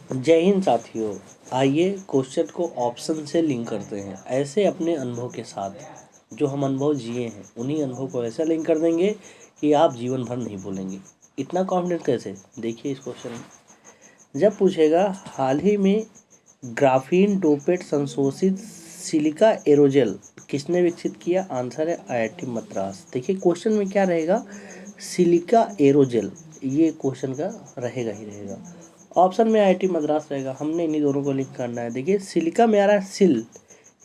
जय हिंद साथियों। आइए क्वेश्चन को ऑप्शन से लिंक करते हैं। ऐसे अपने अनुभव के साथ जो हम अनुभव जिए हैं उन्हीं अनुभव को ऐसा लिंक कर देंगे कि आप जीवन भर नहीं भूलेंगे। इतना कॉन्फिडेंस कैसे? देखिए इस क्वेश्चन में जब पूछेगा हाल ही में ग्राफीन डोपेट संशोधित सिलिका एरोजेल किसने विकसित किया? आंसर है आईआईटी मद्रास। देखिए क्वेश्चन में क्या रहेगा, सिलिका एरोजेल, ये क्वेश्चन का रहेगा ही रहेगा। ऑप्शन में आईआईटी मद्रास रहेगा। हमने इन्हीं दोनों को लिंक करना है। देखिए सिलिका में आ रहा है सिल,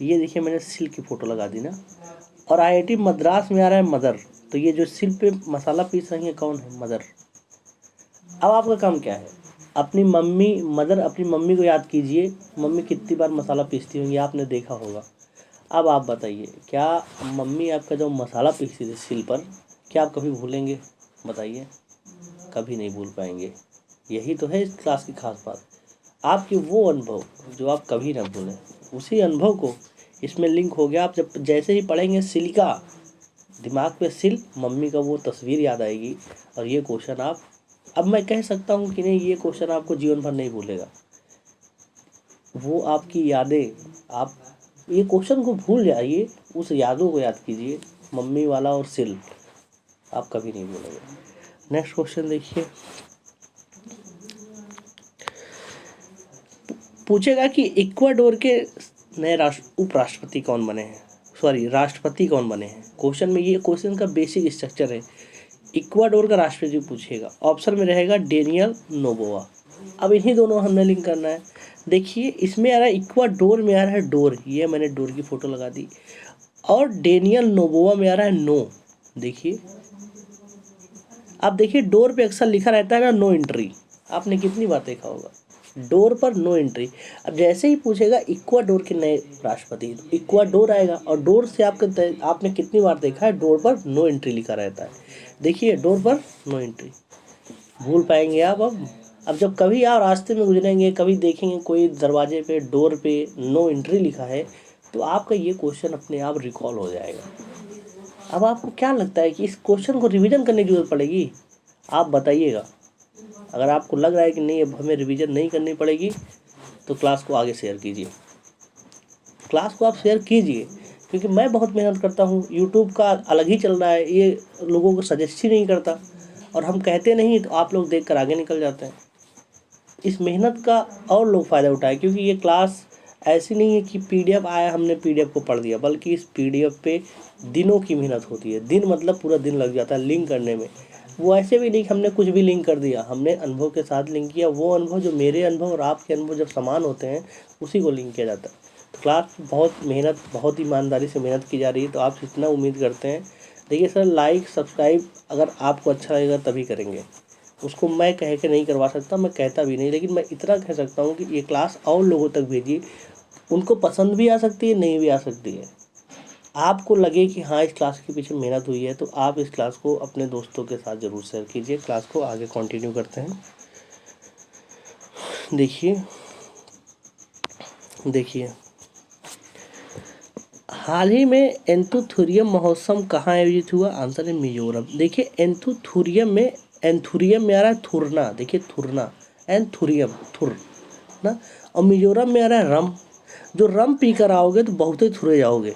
ये देखिए मैंने सिल की फोटो लगा दी ना, और आईआईटी मद्रास में आ रहा है मदर, तो ये जो सिल पे मसाला पीस रही है कौन है? मदर। अब आपका काम क्या है, अपनी मम्मी को याद कीजिए। मम्मी कितनी बार मसाला पीसती होंगी, आपने देखा होगा। अब आप बताइए, क्या मम्मी आपका जो मसाला पीसती थी सिल पर, क्या आप कभी भूलेंगे? बताइए, कभी नहीं भूल पाएंगे। यही तो है इस क्लास की खास बात। आपके वो अनुभव जो आप कभी ना भूलें, उसी अनुभव को इसमें लिंक हो गया। आप जब जैसे ही पढ़ेंगे सिलिका, दिमाग पे सिल, मम्मी का वो तस्वीर याद आएगी और ये क्वेश्चन आप, अब मैं कह सकता हूँ कि नहीं, ये क्वेश्चन आपको जीवन भर नहीं भूलेगा। वो आपकी यादें, आप ये क्वेश्चन को भूल जाइए, उस यादों को याद कीजिए, मम्मी वाला और सिल, आप कभी नहीं भूलेंगे। नेक्स्ट क्वेश्चन देखिए, पूछेगा कि इक्वाडोर के नए उपराष्ट्रपति कौन बने हैं, राष्ट्रपति कौन बने हैं। क्वेश्चन में, ये क्वेश्चन का बेसिक स्ट्रक्चर है। इक्वाडोर का राष्ट्रपति पूछेगा, ऑप्शन में रहेगा डेनियल नोबोआ। अब इन्हीं दोनों हमने लिंक करना है। देखिए इसमें आ रहा है इक्वाडोर में आ रहा है डोर, ये मैंने डोर की फोटो लगा दी, और डेनियल नोबोआ में आ रहा है नो। देखिए अब देखिए डोर पे अक्सर लिखा रहता है ना नो एंट्री, आपने कितनी बार देखा होगा डोर पर नो एंट्री। अब जैसे ही पूछेगा इक्वाडोर के नए राष्ट्रपति, तो इक्वाडोर आएगा, और डोर से आपने कितनी बार देखा है डोर पर नो एंट्री लिखा रहता है। देखिए डोर पर नो एंट्री, भूल पाएंगे आप? अब जब कभी आप रास्ते में गुजरेंगे, कभी देखेंगे कोई दरवाजे पे डोर पे नो एंट्री लिखा है, तो आपका ये क्वेश्चन अपने आप रिकॉल हो जाएगा। अब आपको क्या लगता है कि इस क्वेश्चन को रिवीजन करने की जरूरत पड़ेगी? आप बताइएगा। अगर आपको लग रहा है कि नहीं अब हमें रिवीजन नहीं करनी पड़ेगी, तो क्लास को आगे शेयर कीजिए। क्लास को आप शेयर कीजिए, क्योंकि मैं बहुत मेहनत करता हूँ, यूट्यूब का अलग ही चल रहा है, ये लोगों को सजेस्ट ही नहीं करता, और हम कहते नहीं तो आप लोग देख कर आगे निकल जाते हैं। इस मेहनत का और लोग फ़ायदा उठाएं, क्योंकि ये क्लास ऐसी नहीं है कि पीडीएफ आया हमने पीडीएफ को पढ़ दिया, बल्कि इस पीडीएफ पे दिनों की मेहनत होती है। दिन मतलब पूरा दिन लग जाता है लिंक करने में। वो ऐसे भी नहीं कि हमने कुछ भी लिंक कर दिया, हमने अनुभव के साथ लिंक किया। वो अनुभव जो मेरे अनुभव और आपके अनुभव जब समान होते हैं, उसी को लिंक किया जाता है। तो क्लास बहुत मेहनत, बहुत ईमानदारी से मेहनत की जा रही है, तो आप इतना उम्मीद करते हैं। देखिए सर, लाइक सब्सक्राइब अगर आपको अच्छा लगेगा तभी करेंगे, उसको मैं कह के नहीं करवा सकता, मैं कहता भी नहीं, लेकिन मैं इतना कह सकता हूँ कि ये क्लास और लोगों तक भेजिए। उनको पसंद भी आ सकती है, नहीं भी आ सकती है। आपको लगे कि हाँ इस क्लास के पीछे मेहनत हुई है, तो आप इस क्लास को अपने दोस्तों के साथ ज़रूर शेयर कीजिए। क्लास को आगे कंटिन्यू करते हैं। देखिए देखिए हाल ही में एंथुथुरियम महोत्सव कहाँ आयोजित हुआ? आंसर है मिजोरम। देखिए एंथुरियम में आ रहा है थुरना, देखिए थुरना, एंथुरियम थुर ना, और मिजोरम में आ रहा है रम। जो रम पी कर आओगे तो बहुत ही थुरे जाओगे।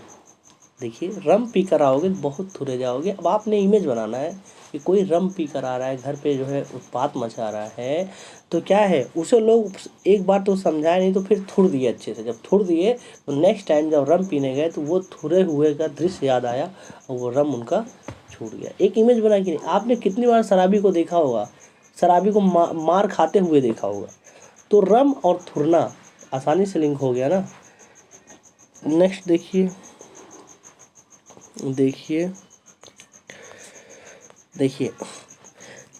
देखिए रम पी कर आओगे तो बहुत थुरे जाओगे। अब आपने इमेज बनाना है कि कोई रम पी कर आ रहा है, घर पे जो है उत्पात मचा रहा है, तो क्या है उसे लोग एक बार तो समझाए नहीं, तो फिर थुड़ दिए अच्छे से। जब थुड़ दिए तो नेक्स्ट टाइम जब रम पीने गए तो वो थुरे हुए का दृश्य याद आया और वो रम उनका छूट गया। एक इमेज बना कि नहीं, आपने कितनी बार शराबी को देखा होगा, शराबी को मार खाते हुए देखा होगा। तो रम और थुरना आसानी से लिंक हो गया ना। नेक्स्ट देखिए देखिए देखिए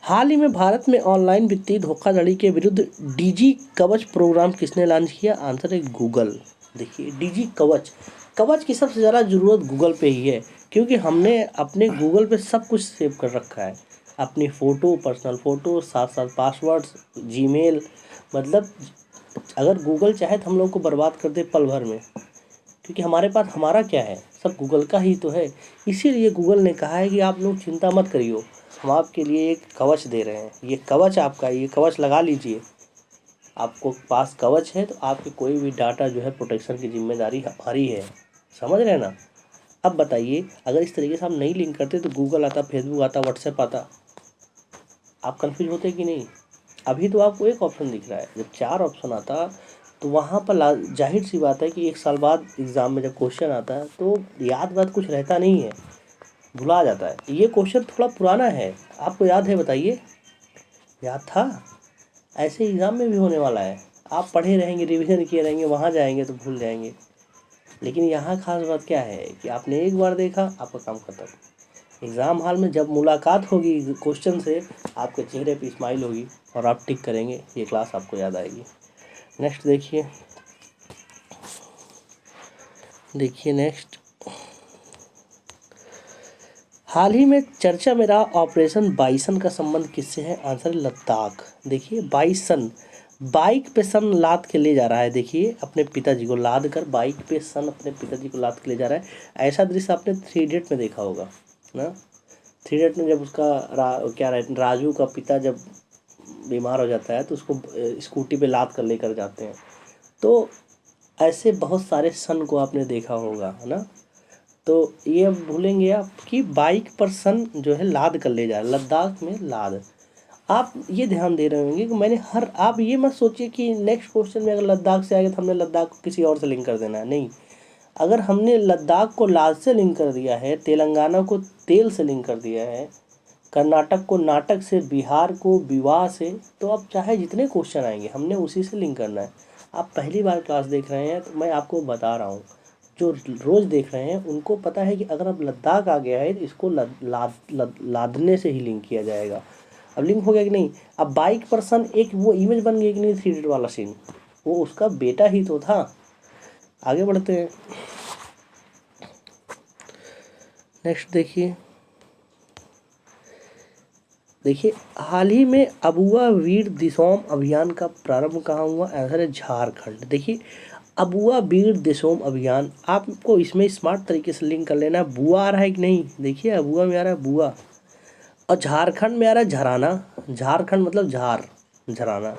हाल ही में भारत में ऑनलाइन वित्तीय धोखाधड़ी के विरुद्ध डीजी कवच प्रोग्राम किसने लॉन्च किया? आंसर है गूगल। देखिए डीजी कवच की सबसे ज़्यादा ज़रूरत गूगल पे ही है, क्योंकि हमने अपने गूगल पे सब कुछ सेव कर रखा है, अपनी फ़ोटो, पर्सनल फ़ोटो, साथ साथ पासवर्ड्स, जीमेल, मतलब अगर गूगल चाहे तो हम लोग को बर्बाद कर दे पल भर में, क्योंकि हमारे पास हमारा क्या है, सब गूगल का ही तो है। इसीलिए गूगल ने कहा है कि आप लोग चिंता मत करिए, हम आपके लिए एक कवच दे रहे हैं, ये कवच आपका, ये कवच लगा लीजिए। आपको पास कवच है, तो आपके कोई भी डाटा जो है प्रोटेक्शन की जिम्मेदारी हमारी है। समझ रहे हैं ना? अब बताइए, अगर इस तरीके से आप नहीं लिंक करते तो गूगल आता, फेसबुक आता, व्हाट्सएप आता, आप कंफ्यूज होते कि नहीं? अभी तो आपको एक ऑप्शन दिख रहा है, जब 4 ऑप्शन आता तो वहाँ पर जाहिर सी बात है कि 1 साल बाद एग्ज़ाम में जब क्वेश्चन आता है तो याद वाद कुछ रहता नहीं है, भुला जाता है। ये क्वेश्चन थोड़ा पुराना है, आपको याद है बताइए? याद था? ऐसे एग्ज़ाम में भी होने वाला है। आप पढ़े रहेंगे, रिवीजन किए रहेंगे, वहाँ जाएंगे तो भूल जाएंगे। लेकिन यहाँ खास बात क्या है कि आपने एक बार देखा, आपका काम खत्म। एग्ज़ाम हॉल में जब मुलाकात होगी क्वेश्चन से, आपके चेहरे पे स्माइल होगी और आप टिक करेंगे, ये क्लास आपको याद आएगी। नेक्स्ट देखिए, नेक्स्ट, हाल ही में चर्चा में रहा ऑपरेशन बाइसन का संबंध किससे है? आंसर लद्दाख। देखिए बाइसन, बाइक पे सन लाद के ले जा रहा है, देखिए अपने पिताजी को लाद कर, बाइक पे सन अपने पिताजी को लाद के ले जा रहा है। ऐसा दृश्य आपने 3 इडियट में देखा होगा ना? 3 इडियट में जब उसका राजू का पिता जब बीमार हो जाता है तो उसको स्कूटी पे लाद कर लेकर जाते हैं। तो ऐसे बहुत सारे सन को आपने देखा होगा, है ना? तो ये भूलेंगे आप कि बाइक पर सन जो है लाद कर ले जा रहा है, लद्दाख में लाद। आप ये ध्यान दे रहे होंगे कि मैंने आप ये मत सोचिए कि नेक्स्ट क्वेश्चन में अगर लद्दाख से आएगा तो हमने लद्दाख को किसी और से लिंक कर देना है, नहीं। अगर हमने लद्दाख को लाद से लिंक कर दिया है, तेलंगाना को तेल से लिंक कर दिया है, कर्नाटक को नाटक से, बिहार को विवाह से, तो अब चाहे जितने क्वेश्चन आएंगे हमने उसी से लिंक करना है। आप पहली बार क्लास देख रहे हैं तो मैं आपको बता रहा हूँ, जो रोज़ देख रहे हैं उनको पता है कि अगर अब लद्दाख आ गया है तो इसको लादने से ही लिंक किया जाएगा। अब लिंक हो गया कि नहीं? अब बाइक पर्सन एक वो इमेज बन गई कि नहीं? 3 इडियट वाला सीन, वो उसका बेटा ही तो था। आगे बढ़ते हैं, नेक्स्ट देखिए हाल ही में अबुआ वीर दिसोम अभियान का प्रारंभ कहाँ हुआ? आंसर है झारखंड। देखिए अबुआ वीर दिसोम अभियान, आपको इसमें स्मार्ट तरीके से लिंक कर लेना है। बुआ आ रहा है कि नहीं? देखिए अबुआ में आ रहा है बुआ, और झारखंड में आ रहा है झराना। झारखंड मतलब झराना।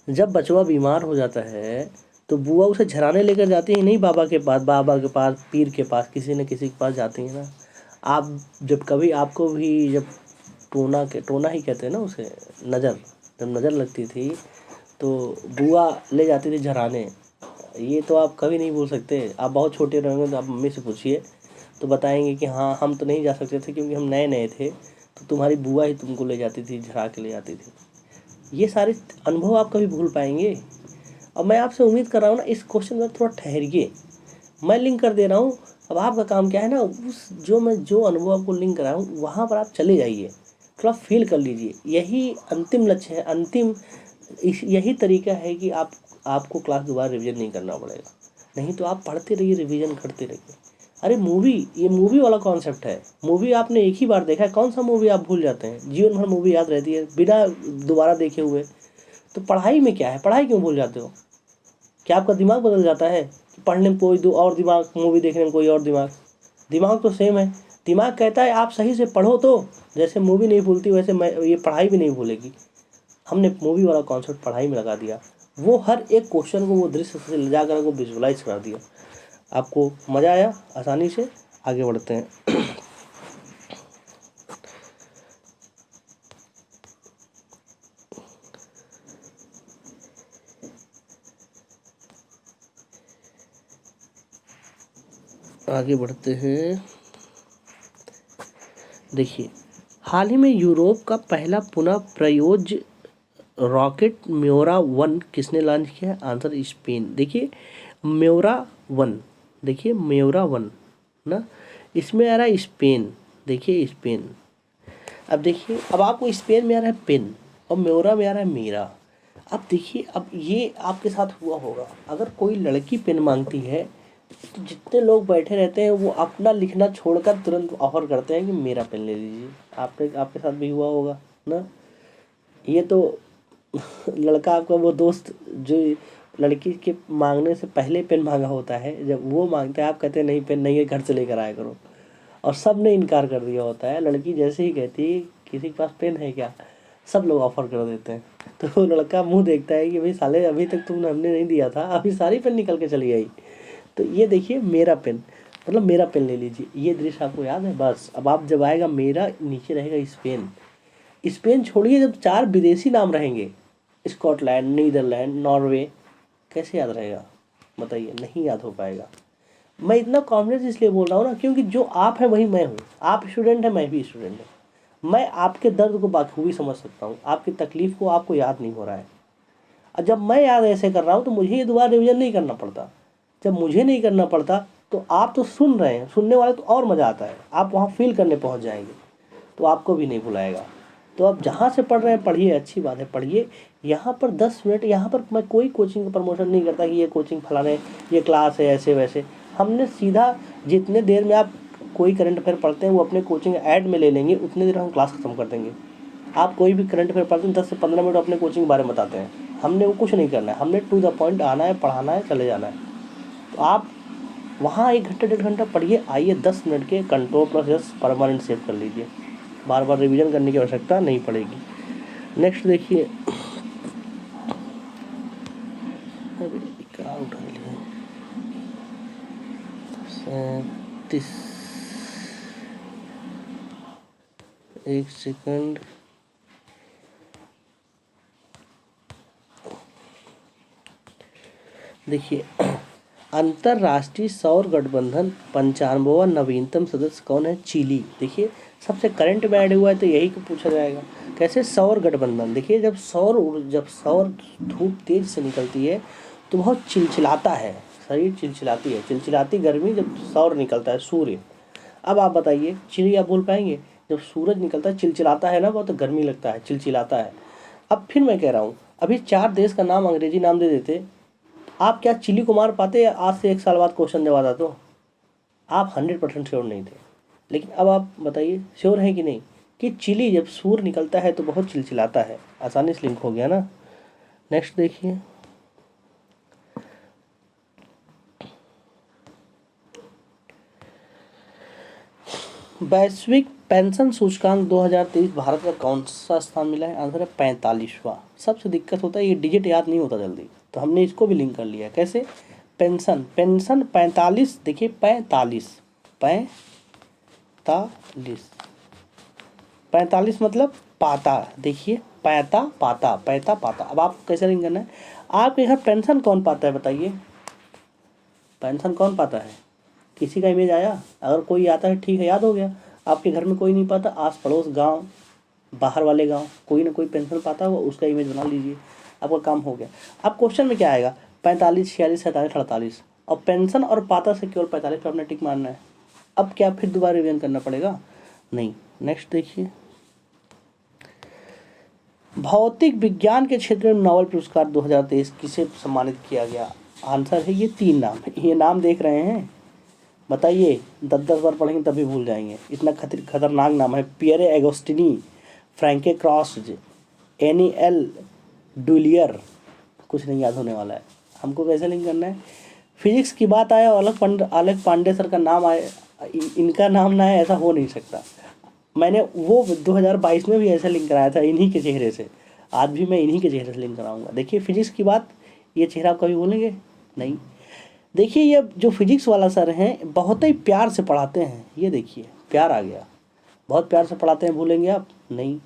जब बचवा बीमार हो जाता है तो बुआ उसे झराने लेकर जाती है, नहीं बाबा के पास, पीर के पास, किसी न किसी के पास जाती है ना। आप जब कभी आपको भी जब टोना ही कहते हैं ना उसे, जब नज़र लगती थी तो बुआ ले जाती थी झराने। ये तो आप कभी नहीं भूल सकते। आप बहुत छोटे रहेंगे तो आप मम्मी से पूछिए तो बताएंगे कि हाँ हम तो नहीं जा सकते थे क्योंकि हम नए नए थे, तो तुम्हारी बुआ ही तुमको ले जाती थी, झरा के ले जाती थी। ये सारे अनुभव आप कभी भूल पाएंगे? अब मैं आपसे उम्मीद कर रहा हूँ ना, इस क्वेश्चन में थोड़ा ठहरिए, मैं लिंक कर दे रहा हूँ। अब आपका काम क्या है ना, उस जो अनुभव आपको लिंक करा हूँ वहाँ पर आप चले जाइए, थोड़ा फील कर लीजिए। यही अंतिम लक्ष्य है, यही तरीका है कि आपको क्लास दोबारा रिवीजन नहीं करना पड़ेगा। नहीं तो आप पढ़ते रहिए, रिवीजन करते रहिए। अरे ये मूवी वाला कॉन्सेप्ट है। मूवी आपने एक ही बार देखा है, कौन सा मूवी आप भूल जाते हैं? जीवन भर मूवी याद रहती है बिना दोबारा देखे हुए। तो पढ़ाई में क्या है, पढ़ाई क्यों भूल जाते हो? क्या आपका दिमाग बदल जाता है? पढ़ने में कोई और दिमाग, मूवी देखने में कोई और दिमाग? दिमाग तो सेम है। दिमाग कहता है आप सही से पढ़ो, तो जैसे मूवी नहीं भूलती वैसे ये पढ़ाई भी नहीं भूलेगी। हमने मूवी वाला कॉन्सेप्ट पढ़ाई में लगा दिया, वो हर एक क्वेश्चन को वो दृश्य से ले जाकर वो विजुअलाइज कर दिया। आपको मज़ा आया? आसानी से आगे बढ़ते हैं। आगे बढ़ते हैं, देखिए हाल ही में यूरोप का पहला पुनः प्रयोज्य रॉकेट म्योरा 1 किसने लॉन्च किया? Answer Spain. देखिए म्योरा 1, देखिए म्योरा 1 ना, इसमें आ रहा है स्पेन। देखिए स्पेन, अब देखिए अब आपको स्पेन में आ रहा है पेन और म्योरा में आ रहा है मीरा। अब देखिए अब ये आपके साथ हुआ होगा, अगर कोई लड़की पेन मांगती है तो जितने लोग बैठे रहते हैं वो अपना लिखना छोड़कर तुरंत ऑफर करते हैं कि मेरा पेन ले लीजिए। आपके साथ भी हुआ होगा ना? ये तो लड़का आपका वो दोस्त जो लड़की के मांगने से पहले पेन मांगा होता है, जब वो मांगता है आप कहते हैं नहीं पेन नहीं है, घर से लेकर आया करो, और सब ने इनकार कर दिया होता है। लड़की जैसे ही कहती है किसी के पास पेन है क्या, सब लोग ऑफर कर देते हैं। तो वो लड़का मुंह देखता है कि भाई साले अभी तक तुमने हमने नहीं दिया था, अभी सारी पेन निकल के चली आई। तो ये देखिए मेरा पेन, मतलब मेरा पेन ले लीजिए, ये दृश्य आपको याद है। बस अब आप जब आएगा मेरा, नीचे रहेगा स्पेन। स्पेन छोड़िए, जब 4 विदेशी नाम रहेंगे, स्कॉटलैंड, नीदरलैंड, नॉर्वे, कैसे याद रहेगा बताइए? नहीं याद हो पाएगा। मैं इतना कॉन्फिडेंस इसलिए बोल रहा हूँ ना, क्योंकि जो आप हैं वही मैं हूँ। आप स्टूडेंट हैं, मैं भी स्टूडेंट हूँ। मैं आपके दर्द को बाखूबी समझ सकता हूँ, आपकी तकलीफ को आपको याद नहीं हो रहा है। और जब मैं याद ऐसे कर रहा हूँ तो मुझे ये दोबारा रिवीजन नहीं करना पड़ता। जब मुझे नहीं करना पड़ता तो आप तो सुन रहे हैं, सुनने वाले तो और मज़ा आता है, आप वहाँ फील करने पहुँच जाएंगे, तो आपको भी नहीं भुलाएगा। तो आप जहाँ से पढ़ रहे हैं पढ़िए, अच्छी बात है, पढ़िए। यहाँ पर 10 मिनट, यहाँ पर मैं कोई कोचिंग का प्रमोशन नहीं करता कि ये कोचिंग फलाने, ये क्लास है ऐसे वैसे। हमने सीधा, जितने देर में आप कोई करंट अफेयर पढ़ते हैं वो अपने कोचिंग ऐड में ले लेंगे, उतने देर हम क्लास खत्म कर देंगे। आप कोई भी करंट अफेयर पढ़ते हैं 10 से 15 मिनट अपने कोचिंग के बारे में बताते हैं। हमने वो कुछ नहीं करना है, हमने टू द पॉइंट आना है, पढ़ाना है, चले जाना है। तो आप वहाँ 1 घंटा 1.5 घंटा पढ़िए, आइए 10 मिनट के कंट्रोल प्लस परमानेंट सेव कर लीजिए, बार बार रिवीजन करने की आवश्यकता नहीं पड़ेगी। नेक्स्ट देखिए, क्या उठा लिया, 37, एक सेकंड, देखिए अंतर्राष्ट्रीय सौर गठबंधन 95वां नवीनतम सदस्य कौन है? चिली। देखिए सबसे करंट में ऐड हुआ है तो यही को पूछा जाएगा। कैसे? सौर गठबंधन। देखिए जब सौर धूप तेज से निकलती है तो बहुत चिलचिलाता है, शरीर चिलचिलाती है, चिलचिलाती गर्मी जब सौर निकलता है, सूर्य। अब आप बताइए, चिली आप बोल पाएंगे? जब सूरज निकलता है चिलचिलाता है ना, बहुत गर्मी लगता है, चिलचिलाता है। अब फिर मैं कह रहा हूँ, अभी 4 देश का नाम अंग्रेजी नाम दे देते, आप क्या चिली को मार पाते? आज से 1 साल बाद क्वेश्चन जब आता तो आप 100% श्योर नहीं थे। लेकिन अब आप बताइए श्योर है कि नहीं कि चिली जब सूर्य निकलता है तो बहुत चिलचिलाता है। आसानी से लिंक हो गया ना। नेक्स्ट देखिए, वैश्विक पेंशन सूचकांक 2023 भारत का कौन सा स्थान मिला है? आंसर है 45वां। सबसे दिक्कत होता है ये डिजिट याद नहीं होता जल्दी, तो हमने इसको भी लिंक कर लिया। कैसे? पेंशन 45, देखिए 45 मतलब पाता, देखिए पैता पाता, पैता पाता। अब आप कैसे लिंक करना है? आपके घर पेंशन कौन पाता है बताइए? पेंशन कौन पाता है? किसी का इमेज आया? अगर कोई आता है ठीक है, याद हो गया। आपके घर में कोई नहीं पाता, आस पड़ोस गांव, बाहर वाले गांव, कोई ना कोई पेंशन पाता हुआ, उसका इमेज बना लीजिए, आपका काम हो गया। अब क्वेश्चन में क्या आएगा? 45, 46, 47, 48, और पेंशन और पाता से केवल 45 पर अपना टिक मारना है। अब क्या फिर दोबारा रिवीजन करना पड़ेगा? नहीं। नेक्स्ट देखिए, भौतिक विज्ञान के क्षेत्र में नोबेल पुरस्कार 2023 किसे सम्मानित किया गया? आंसर है ये 3 नाम। ये नाम देख रहे हैं, बताइए 10-10 बार पढ़ेंगे तभी भूल जाएंगे, इतना खतरनाक नाम है। Pierre Agostini, Ferenc Krausz, Anne एल डुलियर। कुछ नहीं याद होने वाला है। हमको कैसे लिंक करना है? फिजिक्स की बात आया और अलग पांडे सर का नाम आए, इनका नाम ना है, ऐसा हो नहीं सकता। मैंने वो 2022 में भी ऐसा लिंक कराया था इन्हीं के चेहरे से, आज भी मैं इन्हीं के चेहरे से लिंक कराऊंगा। देखिए फिजिक्स की बात, ये चेहरा आप कभी भूलेंगे नहीं। देखिए ये जो फिजिक्स वाला सर हैं बहुत ही प्यार से पढ़ाते हैं, ये देखिए प्यार आ गया, बहुत प्यार से पढ़ाते हैं, भूलेंगे आप नहीं।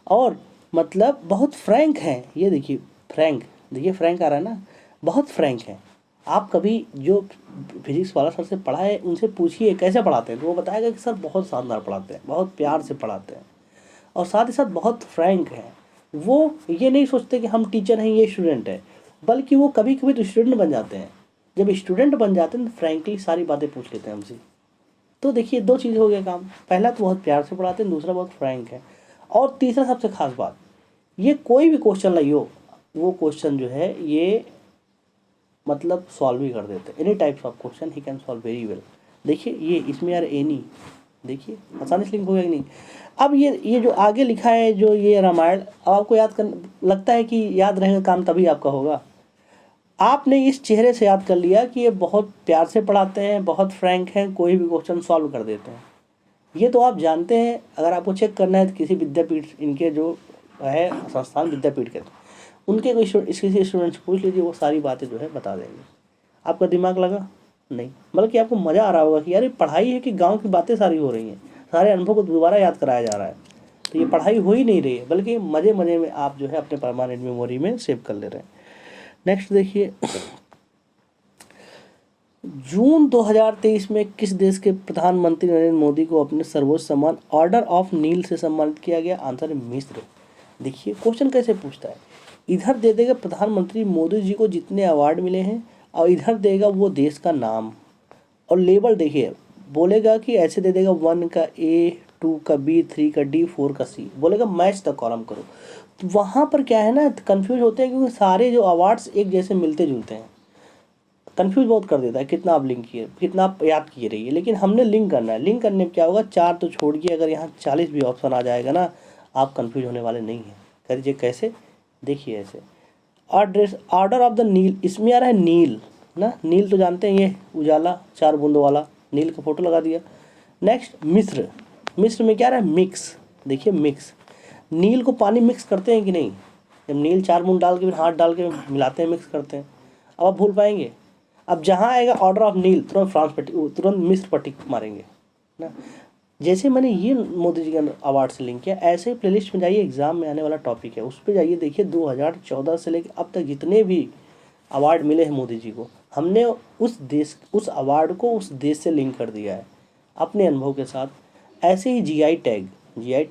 और मतलब बहुत फ्रैंक हैं, ये देखिए फ्रैंक, देखिए फ्रैंक आ रहा है ना, बहुत फ्रैंक है। आप कभी जो फिजिक्स वाला सर से पढ़ा है उनसे पूछिए कैसे पढ़ाते हैं, तो वो बताएगा कि सर बहुत शानदार पढ़ाते हैं, बहुत प्यार से पढ़ाते हैं, और साथ ही साथ बहुत फ्रैंक हैं। वो ये नहीं सोचते कि हम टीचर हैं ये स्टूडेंट है, बल्कि वो कभी कभी तो स्टूडेंट बन जाते हैं। जब स्टूडेंट बन जाते हैं तो फ्रैंकली सारी बातें पूछ लेते हैं हमसे। तो देखिए 2 चीज़ हो गया काम, पहला तो बहुत प्यार से पढ़ाते हैं, दूसरा बहुत फ्रैंक है। और तीसरा सबसे खास बात, ये कोई भी क्वेश्चन लाइयो, वो क्वेश्चन जो है ये मतलब सॉल्व ही कर देते हैं। Any types of question he can solve very well. देखिए ये इसमें यार एनी, देखिए आसानी से लिंक हो गया कि नहीं। अब ये जो आगे लिखा है, जो ये रामायण, अब आपको याद कर लगता है कि याद रहेगा, काम तभी आपका होगा। आपने इस चेहरे से याद कर लिया कि ये बहुत प्यार से पढ़ाते हैं, बहुत फ्रैंक हैं, कोई भी क्वेश्चन सॉल्व कर देते हैं। ये तो आप जानते हैं। अगर आपको चेक करना है तो किसी विद्यापीठ, इनके जो है संस्थान विद्यापीठ के, उनके कोई किसी स्टूडेंट से पूछ लीजिए, वो सारी बातें जो है बता देंगे। आपका दिमाग लगा नहीं, बल्कि आपको मज़ा आ रहा होगा कि यार ये पढ़ाई है कि गांव की बातें सारी हो रही हैं, सारे अनुभव को दोबारा याद कराया जा रहा है। तो ये पढ़ाई हो ही नहीं रही है, बल्कि मज़े मज़े में आप जो है अपने परमानेंट मेमोरी में सेव कर ले रहे हैं। नेक्स्ट देखिए, जून 2023 में किस देश के प्रधानमंत्री नरेंद्र मोदी को अपने सर्वोच्च सम्मान ऑर्डर ऑफ नील से सम्मानित किया गया? आंसर है मिस्र। देखिए क्वेश्चन कैसे पूछता है, इधर दे देगा प्रधानमंत्री मोदी जी को जितने अवार्ड मिले हैं, और इधर देगा वो देश का नाम और लेबल। देखिए बोलेगा कि ऐसे दे देगा 1 का A, 2 का B, 3 का D, 4 का C, बोलेगा मैच द कॉलम करो। तो वहाँ पर क्या है ना, कंफ्यूज होते हैं क्योंकि सारे जो अवार्ड्स एक जैसे मिलते जुलते हैं, कंफ्यूज बहुत कर देता है कितना आप लिंक किए, कितना आप याद किए रहिए। लेकिन हमने लिंक करना है, लिंक करने में क्या होगा, 4 तो छोड़िए, अगर यहाँ 40 भी ऑप्शन आ जाएगा ना, आप कंफ्यूज होने वाले नहीं हैं। कह दीजिए कैसे, देखिए ऐसे ऑर्डर ऑफ द नील, इसमें आ रहा है नील ना, नील तो जानते हैं, ये उजाला 4 बूंदों वाला, नील का फोटो लगा दिया। नेक्स्ट मिस्र, मिस्र में क्या आ रहा है मिक्स, देखिए मिक्स, नील को पानी मिक्स करते हैं कि नहीं, जब नील 4 बूंद डाल के फिर हाथ डाल के मिलाते हैं, मिक्स करते हैं। अब आप भूल पाएंगे, अब जहाँ आएगा ऑर्डर ऑफ नील तुरंत फ्रांस पर तुरंत मिस्र पर टिक मारेंगे ना। जैसे मैंने ये मोदी जी के अवार्ड से लिंक किया, ऐसे ही प्लेलिस्ट में जाइए, एग्जाम में आने वाला टॉपिक है उस पर जाइए, देखिए 2014 से लेकर अब तक जितने भी अवार्ड मिले हैं मोदी जी को, हमने उस अवार्ड को उस देश से लिंक कर दिया है अपने अनुभव के साथ। ऐसे ही जीआई टैग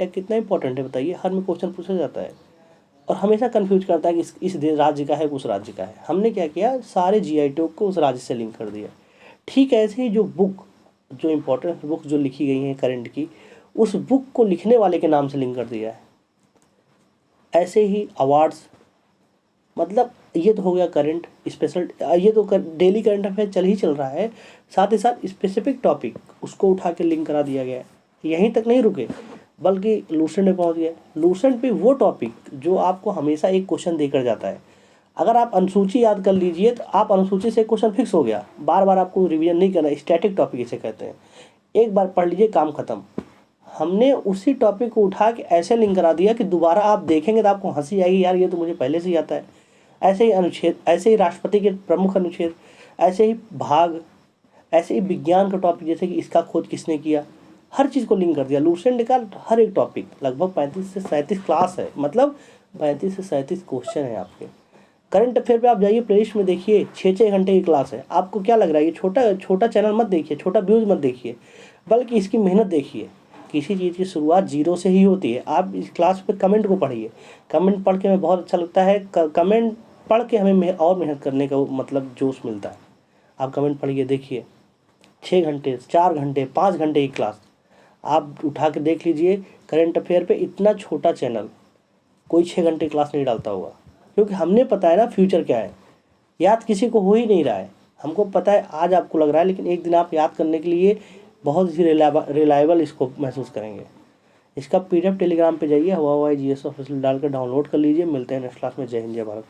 कितना इंपॉर्टेंट है बताइए, हर में क्वेश्चन पूछा जाता है और हमेशा कंफ्यूज करता है कि इस राज्य का है उस राज्य का है। हमने क्या किया, सारे जीआई टैग को उस राज्य से लिंक कर दिया। ठीक है, ऐसे ही जो इम्पोर्टेंट बुक जो लिखी गई हैं करंट की, उस बुक को लिखने वाले के नाम से लिंक कर दिया है। ऐसे ही अवार्ड्स, मतलब ये तो हो गया करंट स्पेशल, ये तो डेली करंट अफेयर चल रहा है, साथ ही साथ स्पेसिफिक टॉपिक उसको उठा के लिंक करा दिया गया है। यहीं तक नहीं रुके, बल्कि लूसेंट में पहुंच गए। लूसेंट पे वो टॉपिक जो आपको हमेशा एक क्वेश्चन देकर जाता है, अगर आप अनुसूची याद कर लीजिए तो आप अनुसूची से क्वेश्चन फिक्स हो गया, बार बार आपको रिवीजन नहीं करना, स्टैटिक टॉपिक इसे कहते हैं। एक बार पढ़ लीजिए, काम खत्म। हमने उसी टॉपिक को उठा के ऐसे लिंक करा दिया कि दोबारा आप देखेंगे तो आपको हंसी आएगी, यार ये तो मुझे पहले से ही आता है। ऐसे ही अनुच्छेद, ऐसे ही राष्ट्रपति के प्रमुख अनुच्छेद, ऐसे ही भाग, ऐसे ही विज्ञान का टॉपिक, जैसे कि इसका खोज किसने किया, हर चीज़ को लिंक कर दिया। लूसेंट का हर एक टॉपिक लगभग 35 से 37 क्लास है, मतलब 35 से 37 क्वेश्चन है आपके। करंट अफेयर पे आप जाइए, प्लेलिस्ट में देखिए, 6-6 घंटे की क्लास है। आपको क्या लग रहा है, ये छोटा चैनल मत देखिए, छोटा व्यूज़ मत देखिए, बल्कि इसकी मेहनत देखिए। किसी चीज़ की शुरुआत जीरो से ही होती है। आप इस क्लास पे कमेंट को पढ़िए, कमेंट पढ़ के हमें बहुत अच्छा लगता है, कमेंट पढ़ के हमें और मेहनत करने का मतलब जोश मिलता है। आप कमेंट पढ़िए, देखिए 6 घंटे, 4 घंटे, 5 घंटे की क्लास आप उठा के देख लीजिए। करंट अफेयर पे इतना छोटा चैनल कोई 6 घंटे क्लास नहीं डालता होगा, क्योंकि हमने पता है ना फ्यूचर क्या है। याद किसी को हो ही नहीं रहा है, हमको पता है, आज आपको लग रहा है, लेकिन एक दिन आप याद करने के लिए बहुत ही रिलायबल इसको महसूस करेंगे। इसका PDF टेलीग्राम पे जाइए, हवा GS ऑफिशियल डालकर डाउनलोड कर लीजिए। मिलते हैं नेक्स्ट क्लास में। जय हिंद, जय भारत।